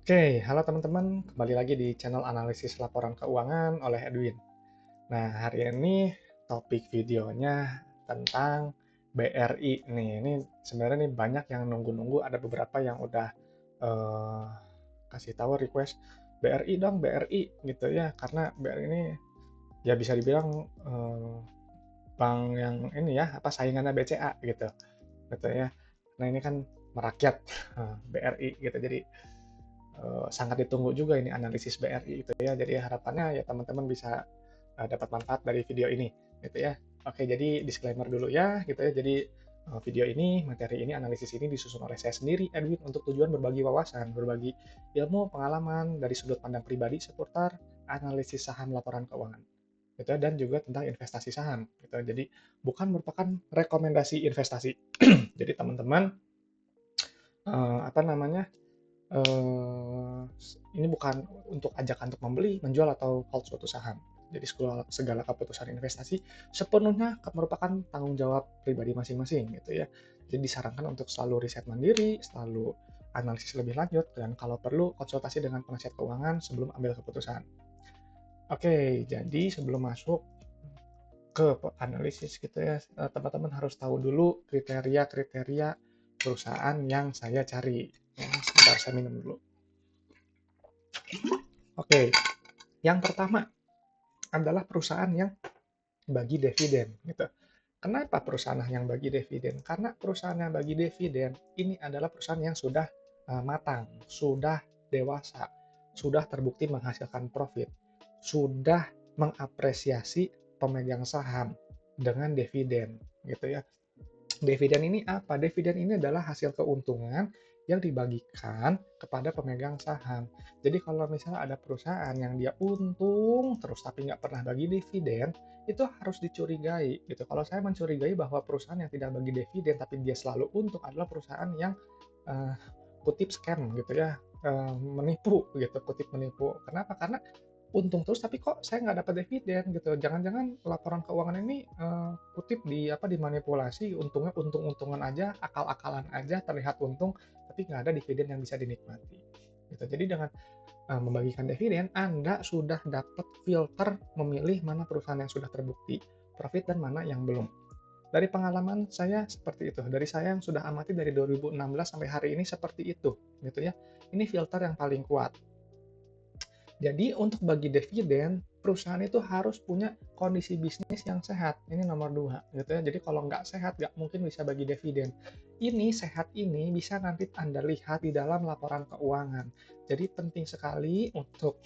Oke, halo teman-teman, kembali lagi di channel analisis laporan keuangan oleh Edwin. Nah, hari ini topik videonya tentang BRI nih. Ini sebenarnya nih banyak yang nunggu-nunggu, ada beberapa yang udah eh, kasih tahu request BRI dong, BRI gitu ya, karena BRI ini ya bisa dibilang bank yang ini ya, apa saingannya BCA gitu ya. Nah, ini kan merakyat BRI gitu. Jadi sangat ditunggu juga ini analisis BRI itu ya. Jadi harapannya ya teman-teman bisa dapat manfaat dari video ini gitu ya. Oke, jadi disclaimer dulu ya gitu ya. Jadi video ini, materi ini, analisis ini disusun oleh saya sendiri, Edwin, untuk tujuan berbagi wawasan, berbagi ilmu, pengalaman dari sudut pandang pribadi seputar analisis saham laporan keuangan gitu ya, dan juga tentang investasi saham gitu. Jadi bukan merupakan rekomendasi investasi. Jadi teman-teman apa namanya ini bukan untuk ajakan untuk membeli, menjual, atau hold suatu saham. Jadi segala keputusan investasi sepenuhnya merupakan tanggung jawab pribadi masing-masing gitu ya. Jadi disarankan untuk selalu riset mandiri, selalu analisis lebih lanjut, dan kalau perlu konsultasi dengan penasihat keuangan sebelum ambil keputusan. Oke, jadi sebelum masuk ke analisis gitu ya, teman-teman harus tahu dulu kriteria-kriteria perusahaan yang saya cari. Ya, sebentar saya minum dulu. Oke, yang pertama adalah perusahaan yang bagi dividen gitu. Kenapa perusahaan yang bagi dividen? Karena perusahaan yang bagi dividen ini adalah perusahaan yang sudah matang, sudah dewasa, sudah terbukti menghasilkan profit, sudah mengapresiasi pemegang saham dengan dividen gitu ya. Dividen ini apa? Dividen ini adalah hasil keuntungan yang dibagikan kepada pemegang saham. Jadi kalau misalnya ada perusahaan yang dia untung terus tapi nggak pernah bagi dividen, itu harus dicurigai gitu. Kalau saya mencurigai bahwa perusahaan yang tidak bagi dividen tapi dia selalu untung adalah perusahaan yang uh, kutip scam gitu ya, menipu gitu, kutip menipu. Kenapa? Karena untung terus tapi kok saya nggak dapat dividen gitu. Jangan-jangan laporan keuangan ini kutip dimanipulasi, untungnya untung-untungan aja, akal-akalan aja terlihat untung, tapi nggak ada dividen yang bisa dinikmati. Gitu. Jadi dengan membagikan dividen, Anda sudah dapat filter memilih mana perusahaan yang sudah terbukti profit dan mana yang belum. Dari pengalaman saya seperti itu. Dari saya yang sudah amati dari 2016 sampai hari ini seperti itu, gitu ya. Ini filter yang paling kuat. Jadi untuk bagi dividen, perusahaan itu harus punya kondisi bisnis yang sehat. Ini nomor dua, gitu ya. Jadi kalau nggak sehat, nggak mungkin bisa bagi dividen. Ini sehat ini bisa nanti Anda lihat di dalam laporan keuangan. Jadi penting sekali untuk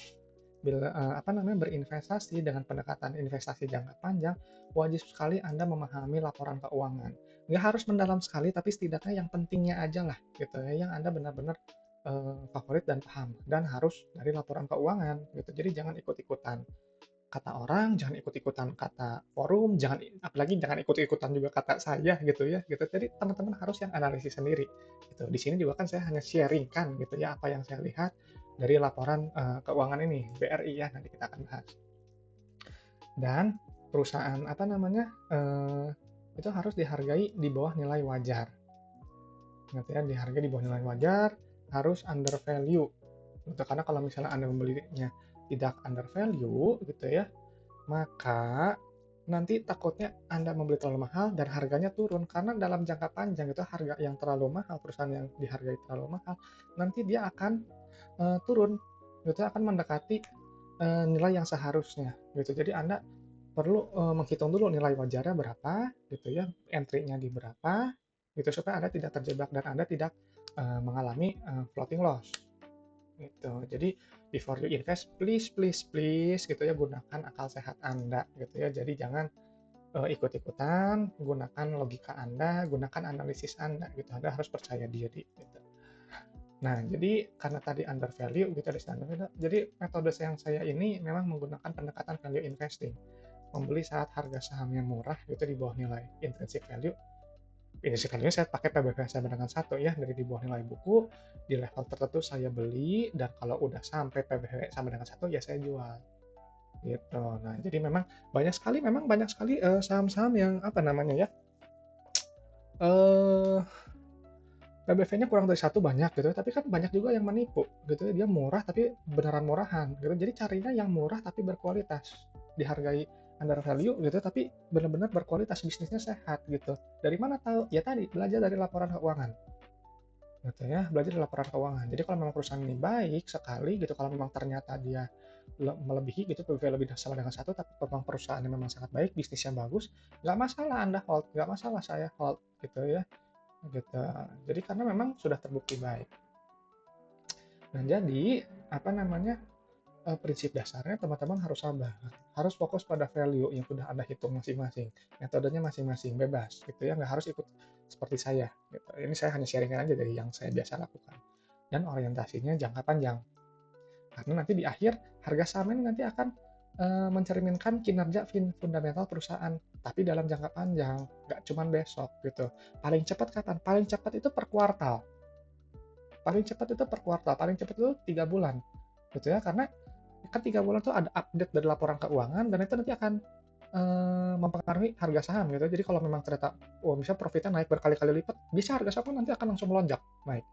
berinvestasi dengan pendekatan investasi jangka panjang, wajib sekali Anda memahami laporan keuangan. Nggak harus mendalam sekali, tapi setidaknya yang pentingnya aja lah, gitu ya, yang Anda benar-benar favorit dan paham, dan harus dari laporan keuangan, gitu. Jadi jangan ikut-ikutan kata orang, jangan ikut-ikutan kata forum, apalagi jangan ikut-ikutan juga kata saya gitu ya, gitu. Jadi teman-teman harus yang analisis sendiri, gitu. Di sini juga kan saya hanya sharing kan gitu ya, apa yang saya lihat dari laporan keuangan ini, BRI ya, nanti kita akan bahas. Dan perusahaan itu harus dihargai di bawah nilai wajar, gitu ya, dihargai di bawah nilai wajar, harus under value, gitu. Karena kalau misalnya Anda membelinya tidak under value gitu ya, maka nanti takutnya Anda membeli terlalu mahal dan harganya turun. Karena dalam jangka panjang itu harga yang terlalu mahal, perusahaan yang dihargai terlalu mahal, nanti dia akan turun, gitu, akan mendekati nilai yang seharusnya, gitu. Jadi Anda perlu menghitung dulu nilai wajarnya berapa, gitu ya, entry-nya di berapa, gitu, supaya Anda tidak terjebak dan Anda tidak mengalami floating loss. Gitu. Jadi before you invest, please please please gitu ya, gunakan akal sehat Anda gitu ya. Jadi jangan ikut-ikutan, gunakan logika Anda, gunakan analisis Anda gitu. Anda harus percaya diri gitu. Nah, jadi karena tadi under value gitu, jadi metode yang saya ini memang menggunakan pendekatan value investing. Membeli saat harga sahamnya murah gitu di bawah nilai intrinsic value. Intrinsic value saya pakai PBV sama dengan satu ya, dari di bawah nilai buku, di level tertentu saya beli, dan kalau udah sampai PBV sama dengan satu ya saya jual gitu. Nah, jadi memang banyak sekali saham-saham yang apa namanya ya, eh PBV-nya kurang dari satu banyak gitu, tapi kan banyak juga yang menipu gitu ya, dia murah tapi beneran murahan gitu. Jadi carinya yang murah tapi berkualitas, dihargai under value gitu, tapi benar-benar berkualitas, bisnisnya sehat gitu. Dari mana tahu? Ya tadi, belajar dari laporan keuangan gitu ya, belajar dari laporan keuangan. Jadi kalau memang perusahaan ini baik sekali gitu, kalau memang ternyata dia melebihi gitu, PBV lebih sama dengan satu, tapi memang perusahaannya memang sangat baik, bisnisnya bagus, nggak masalah Anda hold, nggak masalah saya hold gitu ya gitu. Jadi karena memang sudah terbukti baik. Nah, jadi apa namanya, prinsip dasarnya teman-teman harus sabar, harus fokus pada value yang sudah Anda hitung masing-masing, metodenya masing-masing, bebas gitu ya, nggak harus ikut seperti saya gitu. Ini saya hanya sharing-an aja dari yang saya biasa lakukan. Dan orientasinya jangka panjang, karena nanti di akhir harga saham ini nanti akan, mencerminkan kinerja fundamental perusahaan, tapi dalam jangka panjang, nggak cuman besok gitu. Paling cepat kapan? Paling cepat itu per kuartal. Paling cepat itu per kuartal, paling cepat itu 3 bulan, gitu ya. Karena kan 3 bulan itu ada update dari laporan keuangan dan itu nanti akan, mempengaruhi harga saham gitu. Jadi kalau memang ternyata, oh bisa profitnya naik berkali-kali lipat, bisa harga saham nanti akan langsung melonjak naik,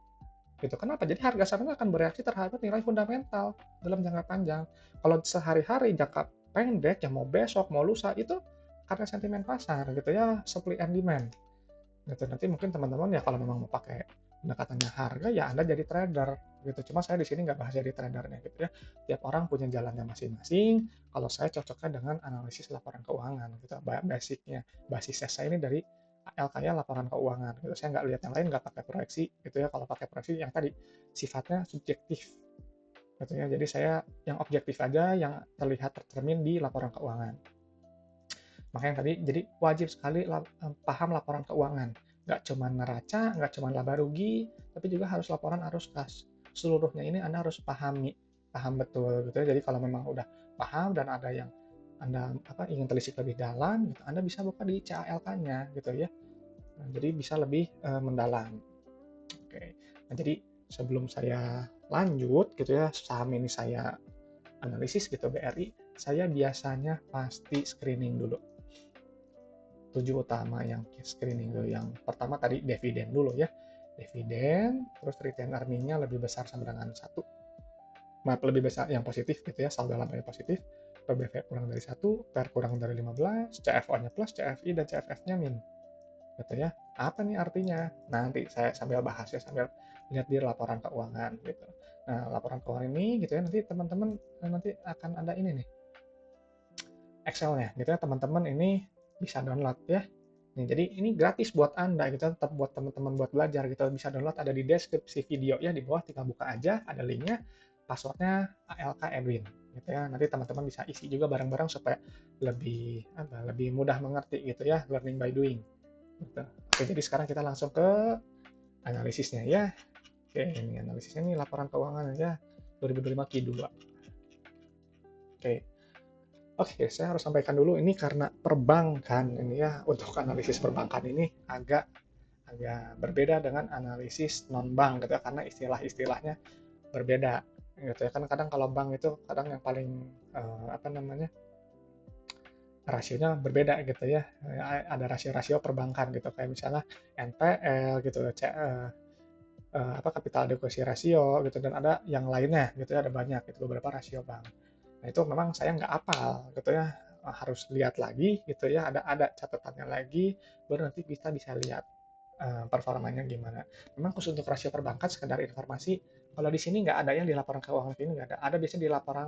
gitu. Kenapa? Jadi harga sahamnya akan bereaksi terhadap nilai fundamental dalam jangka panjang. Kalau sehari-hari, jangka pendek, ya mau besok, mau lusa, itu karena sentimen pasar gitu ya, supply and demand. Gitu. Nanti mungkin teman-teman ya kalau memang mau pakai pendekatannya harga ya Anda jadi trader gitu. Cuma saya di sini nggak bahas jadi tradernya gitu ya. Tiap orang punya jalannya masing-masing. Kalau saya cocoknya dengan analisis laporan keuangan gitu. Basicnya, basis saya ini dari LKY laporan keuangan gitu. Saya nggak lihat yang lain, nggak pakai proyeksi gitu ya. Kalau pakai proyeksi yang tadi sifatnya subjektif gitu ya. Jadi saya yang objektif aja, yang terlihat tercermin di laporan keuangan. Makanya tadi jadi wajib sekali paham laporan keuangan. Nggak cuma neraca, nggak cuma laba rugi, tapi juga harus laporan arus kas. Seluruhnya ini Anda harus pahami, paham betul gitu ya. Jadi kalau memang udah paham dan ada yang Anda ingin telisik lebih dalam, gitu, Anda bisa buka di CALK-nya gitu ya. Nah, jadi bisa lebih mendalam. Oke. Nah, jadi sebelum saya lanjut gitu ya, saham ini saya analisis gitu BRI, saya biasanya pasti screening dulu. 7 utama yang screening dulu. Yang pertama tadi dividen dulu ya. Dividen, terus return earning-nya lebih besar sama dengan 1. Lebih besar yang positif gitu ya, saldo labanya positif. PBV kurang dari 1, PER kurang dari 15, CFO-nya plus, CFI dan CFF-nya min. Gitu ya. Apa nih artinya? Nanti saya sambil bahas ya, sambil lihat di laporan keuangan gitu. Nah, laporan keuangan ini gitu ya, nanti teman-teman nanti akan ada ini nih, Excel-nya gitu ya, teman-teman ini bisa download ya. Nih, jadi ini gratis buat Anda gitu, tetap buat teman-teman buat belajar gitu, bisa download ada di deskripsi video ya, di bawah tinggal buka aja, ada linknya, passwordnya ALK Edwin gitu ya. Nanti teman-teman bisa isi juga bareng-bareng supaya lebih mudah mengerti gitu ya, learning by doing gitu. Oke, jadi sekarang kita langsung ke analisisnya ya. Oke, ini analisisnya nih laporan keuangan ya 2025 Q2. Oke. Oke, saya harus sampaikan dulu ini karena perbankan ini ya, untuk analisis perbankan ini agak agak berbeda dengan analisis non bank gitu ya, karena istilah-istilahnya berbeda gitu ya. Kan kadang kalau bank itu kadang yang paling apa namanya, rasionya berbeda gitu ya. Ada rasio-rasio perbankan gitu kayak misalnya NPL gitu, capital adequacy ratio gitu, dan ada yang lainnya gitu ya, ada banyak gitu beberapa rasio bank. Nah, itu memang saya nggak hafal gitu ya, harus lihat lagi gitu ya, ada catatannya lagi, baru nanti kita bisa lihat performanya gimana. Memang khusus untuk rasio perbankan sekedar informasi, kalau di sini nggak ada, yang di laporan keuangan ini nggak ada. Ada biasanya di laporan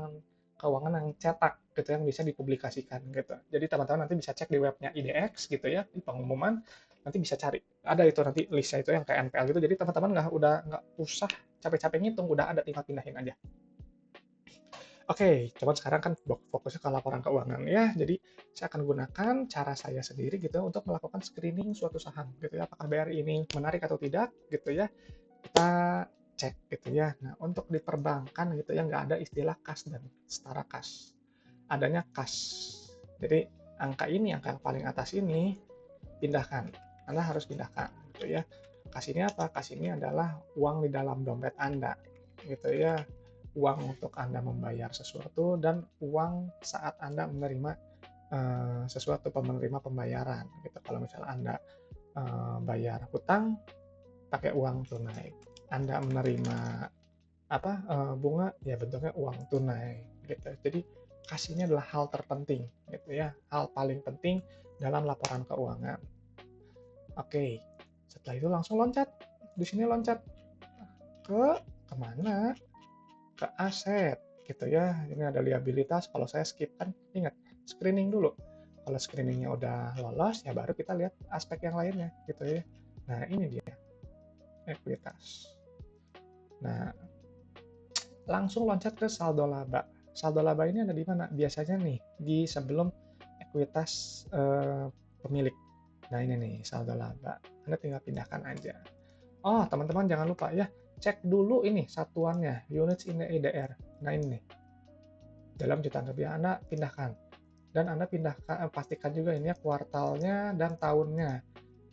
keuangan yang cetak gitu, yang bisa dipublikasikan gitu. Jadi teman-teman nanti bisa cek di webnya IDX gitu ya, di pengumuman, nanti bisa cari. Ada itu nanti listnya itu yang kayak NPL gitu, jadi teman-teman nggak usah capek-capek ngitung, udah ada, tinggal pindahin aja. Oke, cuman sekarang kan fokusnya ke laporan keuangan ya. Jadi saya akan gunakan cara saya sendiri gitu untuk melakukan screening suatu saham gitu ya. Apakah BRI ini menarik atau tidak gitu ya. Kita cek gitu ya. Nah, untuk di perbankan gitu ya, nggak ada istilah kas dan setara kas. Adanya kas. Jadi angka ini, angka yang paling atas ini pindahkan. Anda harus pindahkan gitu ya. Kas ini apa? Kas ini adalah uang di dalam dompet Anda gitu ya, uang untuk Anda membayar sesuatu dan uang saat Anda menerima sesuatu, penerima pembayaran gitu. Kalau misalnya Anda bayar hutang pakai uang tunai. Anda menerima bunga ya bentuknya uang tunai gitu. Jadi kasihnya adalah hal terpenting gitu ya, hal paling penting dalam laporan keuangan. Oke, setelah itu langsung loncat. Di sini loncat ke kemana? Ke aset gitu ya. Ini ada liabilitas. Kalau saya skip kan, ingat screening dulu. Kalau screeningnya udah lolos ya baru kita lihat aspek yang lainnya gitu ya. Nah ini dia ekuitas. Nah langsung loncat ke saldo laba. Saldo laba ini ada di mana? Biasanya nih di sebelum ekuitas pemilik. Nah ini nih saldo laba. Anda tinggal pindahkan aja. Oh teman-teman jangan lupa ya, cek dulu ini satuannya, units in the EDR. Nah ini nih, dalam jutaan rupiah Anda pindahkan. Dan Anda pindahkan, pastikan juga ini ya kuartalnya dan tahunnya.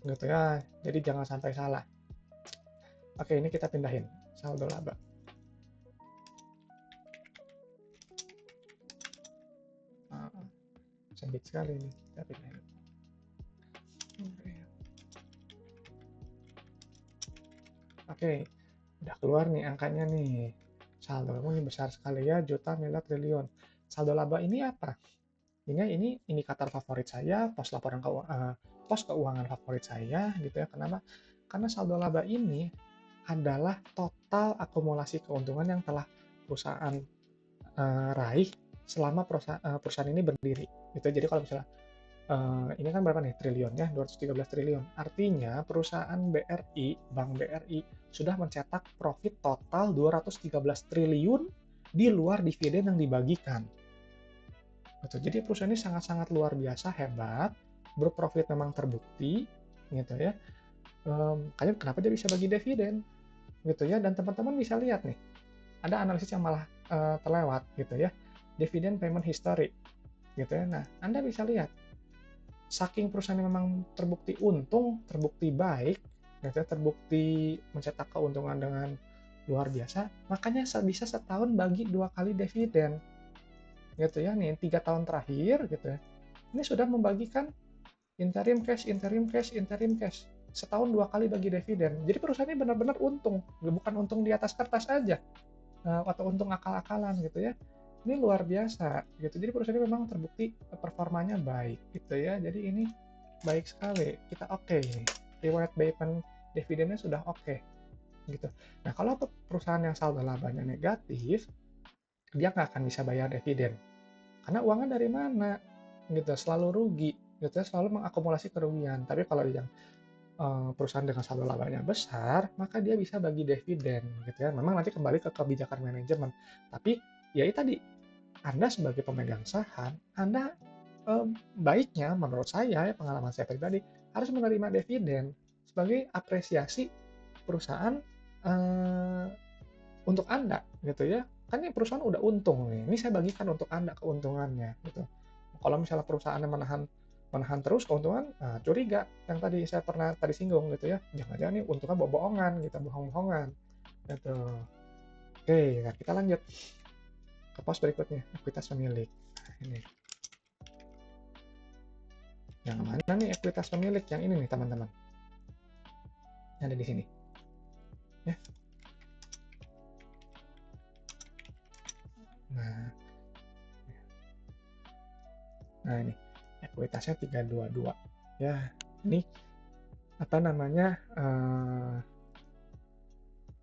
Gitu ya, jadi jangan sampai salah. Oke, ini kita pindahin, saldo laba. Sempit sekali ini, kita pindahin. Oke, udah keluar nih angkanya nih. Saldo ini besar sekali ya, juta, miliar, triliun. Saldo laba ini apa? Ini indikator favorit saya, pos keuangan favorit saya gitu ya. Kenapa? Karena saldo laba ini adalah total akumulasi keuntungan yang telah perusahaan raih selama perusahaan ini berdiri. Gitu. Jadi kalau misalnya ini kan berapa nih triliun ya, 213 triliun. Artinya perusahaan BRI, Bank BRI sudah mencetak profit total 213 triliun di luar dividen yang dibagikan. Gitu. Jadi perusahaan ini sangat-sangat luar biasa hebat, berprofit memang terbukti, gitu ya. Makanya kenapa dia bisa bagi dividen, gitu ya. Dan teman-teman bisa lihat nih, ada analisis yang malah terlewat, gitu ya. Dividend payment history, gitu ya. Nah, Anda bisa lihat, saking perusahaan yang memang terbukti untung, terbukti baik, gitu ya, terbukti mencetak keuntungan dengan luar biasa, makanya bisa setahun bagi 2 kali dividen. Gitu ya, nih 3 tahun terakhir gitu ya. Ini sudah membagikan interim cash, interim cash, interim cash. Setahun 2 kali bagi dividen. Jadi perusahaan ini benar-benar untung, bukan untung di atas kertas aja, atau untung akal-akalan gitu ya. Ini luar biasa gitu. Jadi perusahaan ini memang terbukti performanya baik gitu ya. Jadi ini baik sekali. Kita oke ini. Riwayat payment dividennya sudah oke gitu. Nah, kalau perusahaan yang saldo labanya negatif, dia nggak akan bisa bayar dividen. Karena uangnya dari mana? Gitu, selalu rugi, gitu ya, selalu mengakumulasi kerugian. Tapi kalau yang perusahaan dengan saldo labanya besar, maka dia bisa bagi dividen, gitu ya. Memang nanti kembali ke kebijakan manajemen. Tapi ya itu tadi, Anda sebagai pemegang saham, Anda baiknya menurut saya, ya, pengalaman saya pribadi, harus menerima dividen sebagai apresiasi perusahaan eh, untuk Anda, gitu ya. Kan ini perusahaan udah untung nih, ini saya bagikan untuk Anda keuntungannya, gitu. Kalau misalnya perusahaannya menahan menahan terus keuntungan, nah curiga yang tadi saya pernah tadi singgung gitu ya, jangan-jangan nih untungnya bohong-bohongan gitu, bohong-bohongan, gitu. Oke, nah kita lanjut ke pos berikutnya, ekuitas pemilik. Nah, ini. Yang mana nih ekuitas pemilik? Yang ini nih teman-teman. Yang ada di sini. Ya. Nah, nah ini ekuitasnya 322. Ya, ini apa namanya?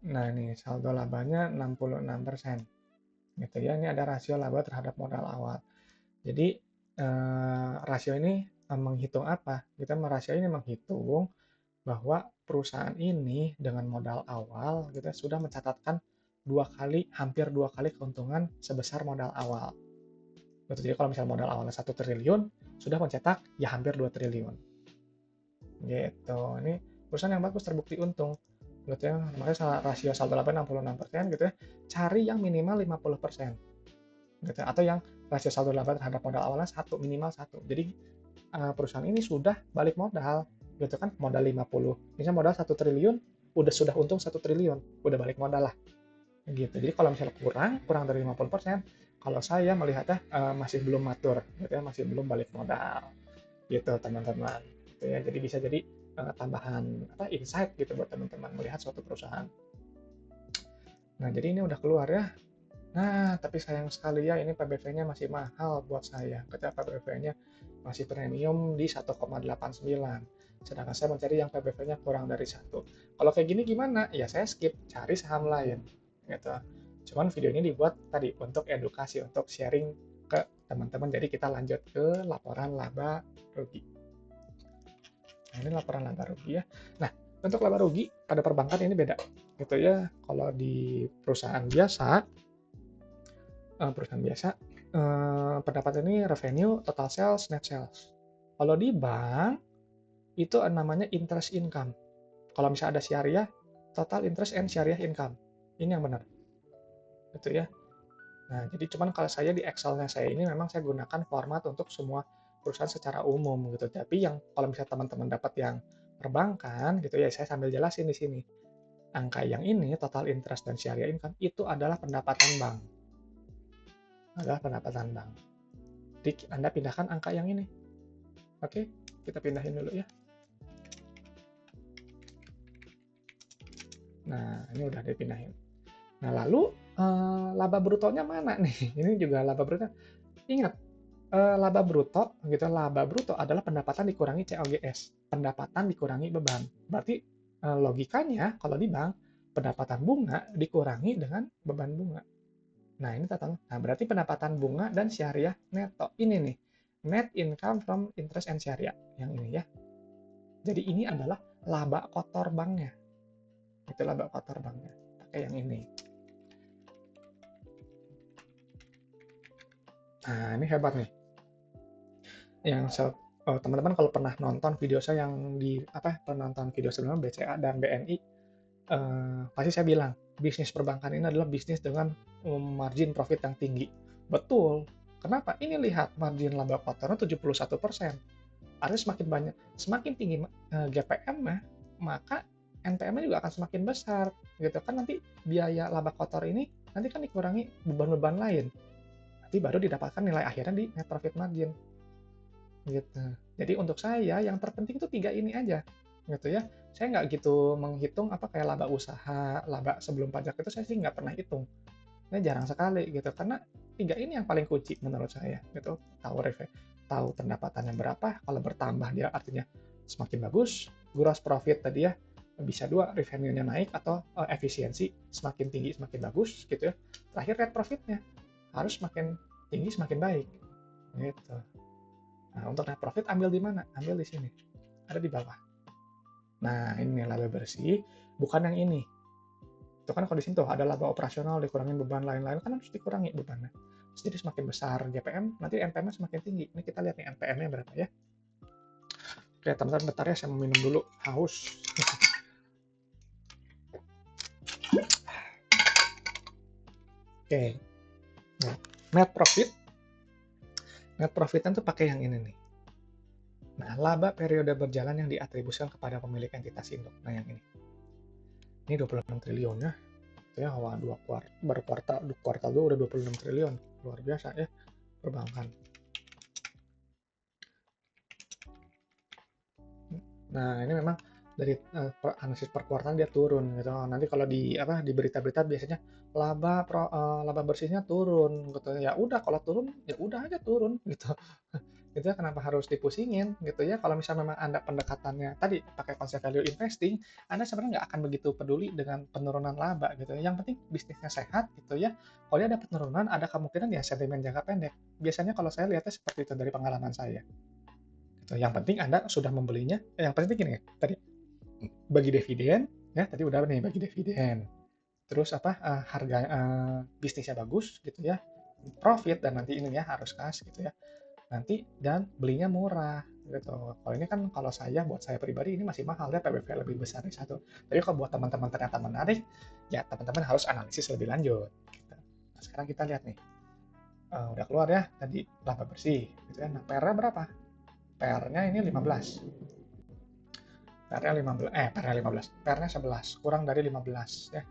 Nah, ini saldo labanya 66%. Gitu ya. Ini ada rasio laba terhadap modal awal. Jadi rasio ini menghitung apa? Rasio ini menghitung bahwa perusahaan ini dengan modal awal kita sudah mencatatkan hampir dua kali keuntungan sebesar modal awal. Gitu. Jadi kalau misalnya modal awalnya 1 triliun, sudah mencetak ya hampir 2 triliun. Gitu. Ini perusahaan yang bagus terbukti untung. Gitu ya. Makanya rasio saldo laba 66% gitu ya. Cari yang minimal 50%. Gitu. Atau yang rasio saldo laba terhadap modal awalnya minimal 1. Jadi perusahaan ini sudah balik modal gitu kan, modal 50, misalnya modal 1 triliun sudah untung 1 triliun, udah balik modal lah gitu. Jadi kalau misalnya kurang dari 50%, kalau saya melihatnya masih belum matur gitu ya, masih belum balik modal gitu teman-teman gitu ya. Jadi bisa jadi tambahan insight gitu buat teman-teman melihat suatu perusahaan. Nah, jadi ini udah keluar ya. Nah, tapi sayang sekali ya, ini PBV-nya masih mahal buat saya. Ketika PBV-nya masih premium di 1,89. Sedangkan saya mencari yang PBV-nya kurang dari 1. Kalau kayak gini gimana? Ya saya skip, cari saham lain. Gitu. Cuman video ini dibuat tadi untuk edukasi, untuk sharing ke teman-teman. Jadi kita lanjut ke laporan laba rugi. Nah, ini laporan laba rugi ya. Nah, untuk laba rugi pada perbankan ini beda. Gitu ya. Kalau di perusahaan biasa, pendapatan ini revenue, total sales, net sales. Kalau di bank, itu namanya interest income. Kalau misalnya ada syariah, total interest and syariah income. Ini yang benar. Gitu ya. Nah, jadi cuman kalau saya di Excel-nya saya ini memang saya gunakan format untuk semua perusahaan secara umum gitu. Tapi yang kalau misalnya teman-teman dapat yang perbankan gitu ya, saya sambil jelasin di sini. Angka yang ini, total interest dan syariah income, itu adalah pendapatan bank. Adalah pendapatan bank. Jadi Anda pindahkan angka yang ini. Oke, kita pindahin dulu ya. Nah, ini udah dipindahin. Nah, lalu laba brutonya mana nih? Ini juga laba bruto. Ingat, laba bruto gitu, laba bruto adalah pendapatan dikurangi COGS, pendapatan dikurangi beban. Berarti logikanya kalau di bank, pendapatan bunga dikurangi dengan beban bunga. Nah, ini total. Nah, berarti pendapatan bunga dan syariah neto. Ini nih, net income from interest and syariah. Yang ini ya. Jadi ini adalah laba kotor banknya. Itu laba kotor banknya. Pakai yang ini. Nah, ini hebat nih. Yang teman-teman kalau pernah nonton video saya yang penonton video sebelumnya BCA dan BNI, pasti saya bilang bisnis perbankan ini adalah bisnis dengan margin profit yang tinggi. Betul. Kenapa? Ini lihat margin laba kotornya 71%. Artinya semakin banyak, semakin tinggi GPM-nya, maka NPM-nya juga akan semakin besar. Gitu kan, nanti biaya laba kotor ini nanti kan dikurangi beban-beban lain. Nanti baru didapatkan nilai akhirnya di net profit margin. Gitu. Jadi untuk saya yang terpenting itu 3 ini aja, gitu ya. Saya nggak gitu menghitung kayak laba usaha, laba sebelum pajak itu saya sih nggak pernah hitung. Ini jarang sekali gitu, karena 3 ini yang paling kunci menurut saya gitu. Tahu pendapatannya berapa, kalau bertambah dia artinya semakin bagus, gross profit tadi ya, bisa 2 revenue-nya naik atau efisiensi semakin tinggi semakin bagus gitu ya. Terakhir net profit-nya harus semakin tinggi semakin baik, gitu. Nah, untuk net profit ambil di mana? Ambil di sini. Ada di bawah. Nah, ini laba bersih, bukan yang ini. Itu kan kalau di sini tuh ada laba operasional, dikurangin beban lain-lain, kan harus dikurangi bebannya. Jadi semakin besar GPM, nanti NPM-nya semakin tinggi. Ini kita lihat nih NPM-nya berapa ya. Oke, teman-teman bentar ya, saya mau minum dulu. Haus. Oke. Nah, net profit. Net profit-nya tuh pakai yang ini nih. Nah, laba periode berjalan yang diatribusikan kepada pemilik entitas induk. Nah, yang ini. Ini 26 triliun ya. Itu ya, baru kuartal 2 udah 26 triliun. Luar biasa ya, perbankan. Nah, ini memang dari analisis per kuartal dia turun gitu. Nanti kalau di berita-berita biasanya laba bersihnya turun gitu. Ya udah kalau turun ya udah aja turun gitu. Gitu ya, kenapa harus dipusingin gitu ya. Kalau misalnya memang Anda pendekatannya tadi pakai konsep value investing, Anda sebenarnya nggak akan begitu peduli dengan penurunan laba gitu. Yang penting bisnisnya sehat gitu ya. Kalau dia ada penurunan, ada kemungkinan ya sentimen jangka pendek. Biasanya kalau saya lihatnya seperti itu dari pengalaman saya. Gitu. Yang penting Anda sudah membelinya, yang penting gini ya, tadi bagi dividen, ya tadi udah nih bagi dividen. Terus harga bisnisnya bagus gitu ya, profit dan nanti ininya harus kas gitu ya. Nanti dan belinya murah gitu. Kalau ini kan kalau buat saya pribadi ini masih mahal ya, PBV lebih besar dari satu. Tapi kalau buat teman-teman ternyata menarik, ya teman-teman harus analisis lebih lanjut. Gitu. Nah, sekarang kita lihat nih, udah keluar ya tadi laba bersih gitu ya. Nah, PR-nya berapa? PR-nya ini 15. PR-nya 15, PR-nya 15, PR-nya 11, kurang dari 15 ya.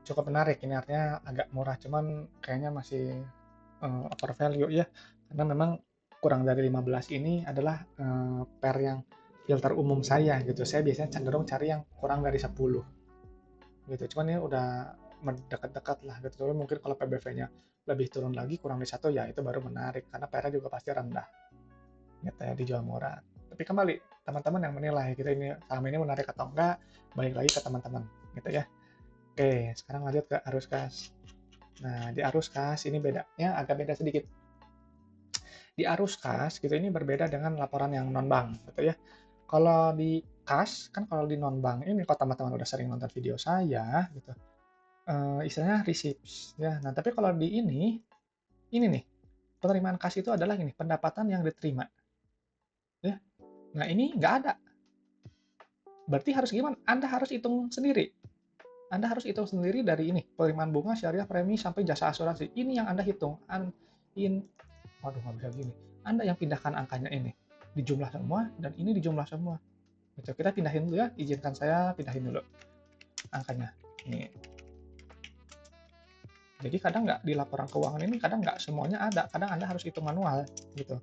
Cukup menarik, ini artinya agak murah, cuman kayaknya masih over value ya, karena memang kurang dari 15 ini adalah PR yang filter umum saya gitu. Saya biasanya cenderung cari yang kurang dari 10 gitu. Cuman ini udah mendekat-dekat lah gitu. Tapi mungkin kalau PBV-nya lebih turun lagi kurang dari 1 ya itu baru menarik karena PR juga pasti rendah gitu ya, dijual murah. Tapi kembali teman-teman yang menilai gitu ini saham ini menarik atau enggak, balik lagi ke teman-teman gitu ya. Oke, sekarang lanjut ke arus kas. Nah, di arus kas ini bedanya agak beda sedikit. Di arus kas gitu ini berbeda dengan laporan yang non bank gitu ya. Kalau di kas kan kalau di non bank ini kalau teman-teman udah sering nonton video saya gitu, istilahnya receipts ya. Nah, tapi kalau di ini nih penerimaan kas itu adalah ini pendapatan yang diterima ya. Nah, ini nggak ada. Berarti harus gimana? Anda harus hitung sendiri. Anda harus hitung sendiri dari ini penerimaan bunga, syariah, premi sampai jasa asuransi. Ini yang Anda hitung. Waduh nggak bisa gini. Anda yang pindahkan angkanya ini di jumlah semua dan ini di jumlah semua. Gitu. Kita pindahin dulu ya. Izinkan saya pindahin dulu angkanya. Nih. Jadi kadang nggak di laporan keuangan ini kadang nggak semuanya ada. Kadang Anda harus hitung manual gitu.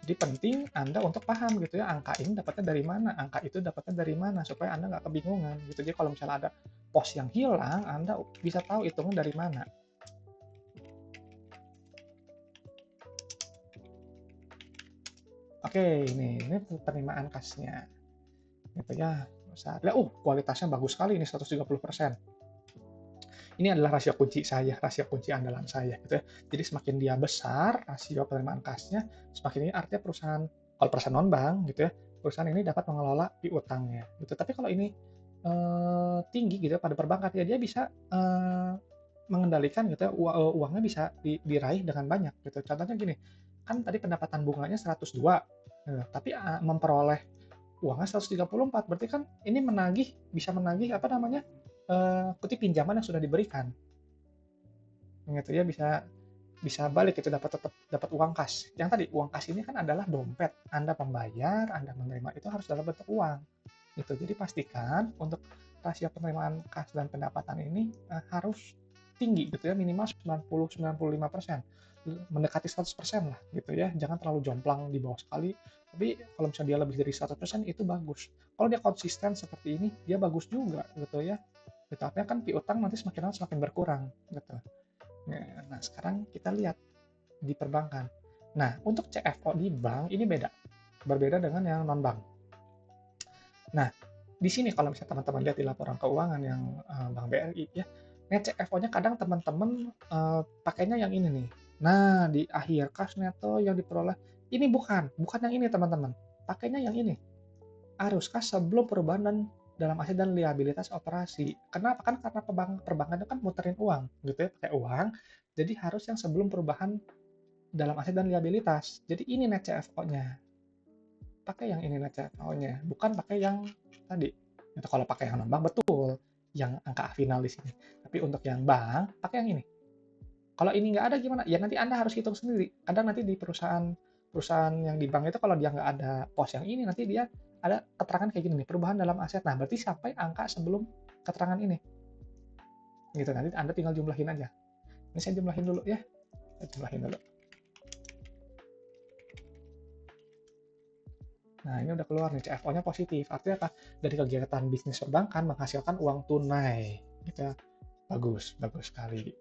Jadi penting Anda untuk paham gitu ya, angka ini dapatnya dari mana, angka itu dapatnya dari mana, supaya Anda nggak kebingungan gitu. Jadi kalau misalnya ada pos yang hilang, Anda bisa tahu hitungnya dari mana. Oke, ini penerimaan kasnya. Gitu ya. Kualitasnya bagus sekali ini 130%. Ini adalah rasio kunci saya, rasio kunci andalan saya gitu ya. Jadi semakin dia besar rasio penerimaan kasnya, semakin ini artinya perusahaan kalau perusahaan non bank gitu ya, perusahaan ini dapat mengelola piutangnya gitu. Tapi kalau ini tinggi gitu ya pada perbankan ya dia bisa mengendalikan gitu ya uangnya bisa diraih dengan banyak gitu. Contohnya gini, kan tadi pendapatan bunganya 102, tapi memperoleh uangnya 134, berarti kan ini bisa menagih apa namanya, kutip pinjaman yang sudah diberikan, gitu ya, bisa bisa balik itu tetap dapat uang kas. Yang tadi uang kas ini kan adalah dompet, Anda pembayar, Anda menerima itu harus dalam bentuk uang, gitu. Jadi pastikan untuk rasio penerimaan kas dan pendapatan ini, harus tinggi gitu ya, minimal 90-95%, mendekati 100% lah gitu ya, jangan terlalu jomplang di bawah sekali, tapi kalau misalnya dia lebih dari 100% itu bagus. Kalau dia konsisten seperti ini, dia bagus juga gitu ya. Gitu, artinya kan piutang nanti semakin lama semakin berkurang gitu. Nah, sekarang kita lihat di perbankan. Nah, untuk CFO di bank ini berbeda dengan yang non bank. Nah, di sini kalau misalnya teman-teman lihat di laporan keuangan yang Bank BRI ya, net CFO-nya kadang teman-teman pakainya yang ini nih. Nah, di akhir kas neto yang diperoleh ini bukan yang ini teman-teman. Pakainya yang ini. Arus kas sebelum perubahan dan dalam aset dan liabilitas operasi. Kenapa? Kan karena perbankan itu kan muterin uang gitu ya, pakai uang. Jadi harus yang sebelum perubahan dalam aset dan liabilitas. Jadi ini net CFO-nya. Pakai yang ini net CFO-nya, bukan pakai yang tadi. Itu kalau pakai yang non bank betul, yang angka final di sini. Tapi untuk yang bank, pakai yang ini. Kalau ini nggak ada gimana? Ya nanti Anda harus hitung sendiri. Kadang nanti di perusahaan yang di bank itu kalau dia nggak ada pos yang ini, nanti dia ada keterangan kayak gini nih, perubahan dalam aset. Nah, berarti sampai angka sebelum keterangan ini. Gitu, nanti Anda tinggal jumlahin aja. Ini saya jumlahin dulu ya. Saya jumlahin dulu. Nah, ini udah keluar nih, CFO-nya positif. Artinya apa? Dari kegiatan bisnis perbankan menghasilkan uang tunai. Gitu ya. Bagus, bagus sekali.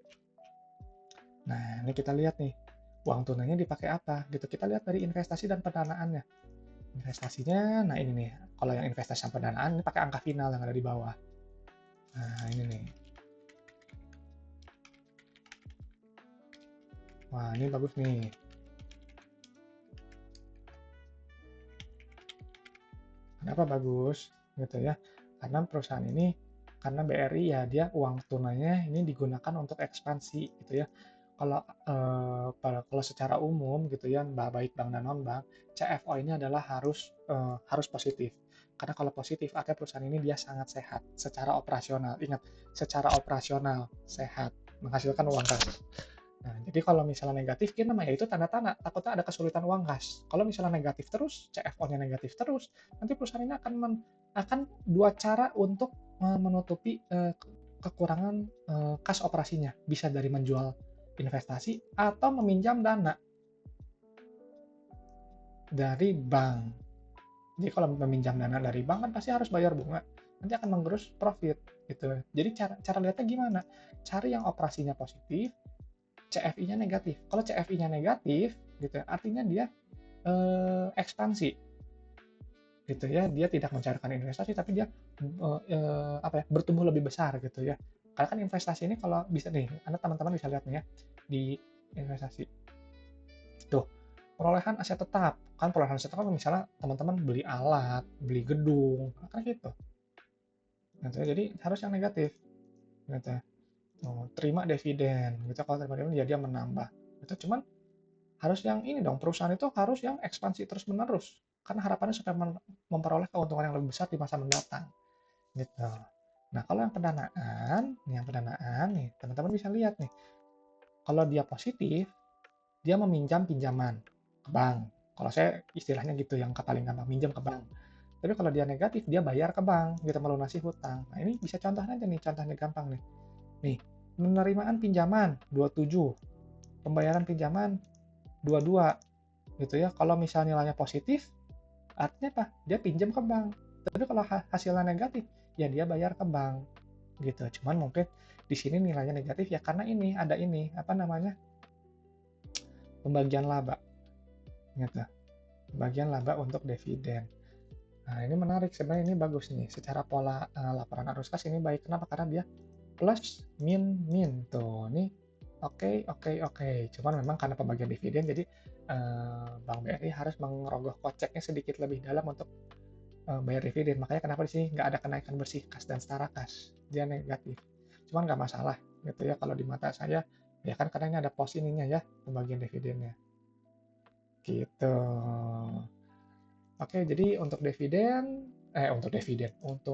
Nah, ini kita lihat nih, uang tunainya dipakai apa? Gitu. Kita lihat dari investasi dan pendanaannya. Investasinya, nah ini nih, kalau yang investasi dan pendanaan ini pakai angka final yang ada di bawah. Nah, ini nih. Wah, ini bagus nih. Kenapa bagus? Gitu ya. Karena perusahaan ini, karena BRI ya, dia uang tunainya ini digunakan untuk ekspansi gitu ya. Kalau secara umum gitu ya, baik bank dan non bank, CFO ini adalah harus positif. Karena kalau positif, artinya perusahaan ini dia sangat sehat secara operasional. Ingat, secara operasional sehat, menghasilkan uang kas. Nah, jadi kalau misalnya negatif, kita namanya itu tanda-tanda takutnya ada kesulitan uang kas. Kalau misalnya negatif terus, CFO-nya negatif terus, nanti perusahaan ini akan dua cara untuk menutupi kekurangan kas operasinya. Bisa dari menjual investasi atau meminjam dana dari bank. Jadi kalau meminjam dana dari bank kan pasti harus bayar bunga, nanti akan menggerus profit gitu. Jadi cara cara lihatnya gimana? Cari yang operasinya positif, CFI-nya negatif. Kalau CFI-nya negatif gitu ya, artinya dia ekspansi gitu ya. Dia tidak mencairkan investasi tapi dia apa ya, bertumbuh lebih besar gitu ya. Karena kan investasi ini kalau bisa nih, Anda teman-teman bisa lihat nih ya di investasi. Tuh, perolehan aset tetap. Kan perolehan aset tetap misalnya teman-teman beli alat, beli gedung, kan gitu. Gitu ya. Jadi harus yang negatif gitu. Oh, terima dividen gitu. Kalau terima dividen ya dia menambah. Itu cuman harus yang ini dong, perusahaan itu harus yang ekspansi terus-menerus. Karena harapannya supaya memperoleh keuntungan yang lebih besar di masa mendatang gitu. Nah, kalau yang pendanaan nih, teman-teman bisa lihat nih. Kalau dia positif, dia meminjam pinjaman ke bank. Kalau saya istilahnya gitu, yang paling gampang minjam ke bank. Tapi kalau dia negatif, dia bayar ke bank, gitu melunasi hutang. Nah, ini bisa contohnya aja nih, contohnya gampang nih. Nih, penerimaan pinjaman 27, pembayaran pinjaman 22, gitu ya. Kalau misalnya nilainya positif, artinya apa? Dia pinjam ke bank. Tapi kalau hasilnya negatif, ya dia bayar ke bank, gitu. Cuman mungkin di sini nilainya negatif ya karena ini ada ini apa namanya, pembagian laba, gitu. Pembagian laba untuk dividen. Nah, ini menarik sebenarnya, ini bagus nih. Secara pola laporan arus kas ini baik. Kenapa? Karena dia plus min tuh. Ini oke, oke, oke. Cuman memang karena pembagian dividen jadi Bank BRI harus mengerogoh koceknya sedikit lebih dalam untuk bayar dividen. Makanya kenapa di sini nggak ada kenaikan bersih kas dan setara kas. Dia negatif. Cuman nggak masalah gitu ya kalau di mata saya. Ya kan karena ini ada pos ininya ya, pembagian dividennya. Gitu. Oke, jadi untuk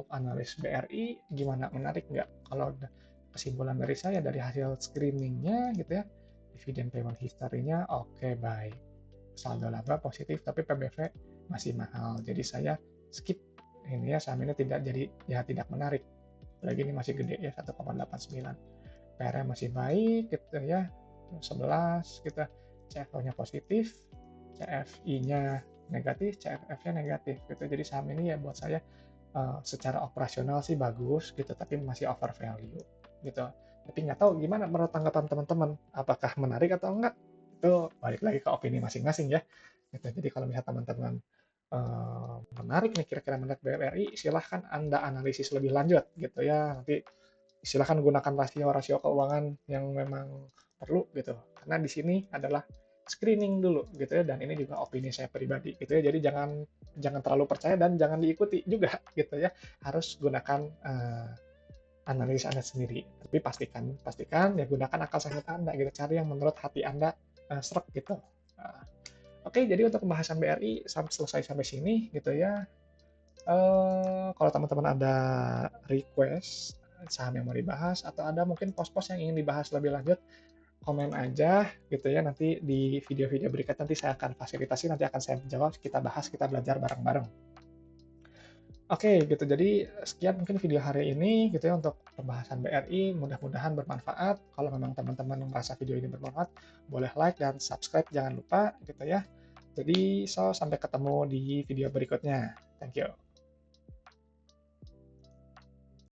analis BRI gimana? Menarik nggak? Kalau kesimpulan dari saya dari hasil screeningnya gitu ya, dividen payment history-nya oke, baik. Saldo laba positif tapi PBV masih mahal. Jadi saya skip ini ya, saham ini tidak menarik. Lagi ini masih gede ya 1,89. PR-nya masih baik gitu ya, 11 gitu. CFO-nya positif, CFI-nya negatif, CFF-nya negatif gitu. Jadi saham ini ya buat saya secara operasional sih bagus gitu, tapi masih over value gitu. Tapi nggak tahu gimana menurut tanggapan teman-teman, apakah menarik atau enggak? Itu balik lagi ke opini masing-masing ya. Gitu. Jadi kalau misalnya teman-teman menarik nih kira-kira menarik BRI, silahkan Anda analisis lebih lanjut gitu ya. Nanti silahkan gunakan rasio-rasio keuangan yang memang perlu gitu. Karena di sini adalah screening dulu gitu ya, dan ini juga opini saya pribadi gitu ya. Jadi jangan jangan terlalu percaya dan jangan diikuti juga gitu ya. Harus gunakan analisa Anda sendiri. Tapi pastikan ya gunakan akal sehat Anda gitu. Cari yang menurut hati Anda srek gitu. Uh, Oke, jadi untuk pembahasan BRI sampai selesai sampai sini gitu ya. Kalau teman-teman ada request saham yang mau dibahas atau ada mungkin pos-pos yang ingin dibahas lebih lanjut, komen aja gitu ya. Nanti di video-video berikutnya nanti saya akan fasilitasi, nanti akan saya jawab, kita bahas, kita belajar bareng-bareng. Oke, gitu. Jadi sekian mungkin video hari ini gitu ya untuk pembahasan BRI. Mudah-mudahan bermanfaat. Kalau memang teman-teman merasa video ini bermanfaat, boleh like dan subscribe, jangan lupa gitu ya. Jadi sampai ketemu di video berikutnya. Thank you.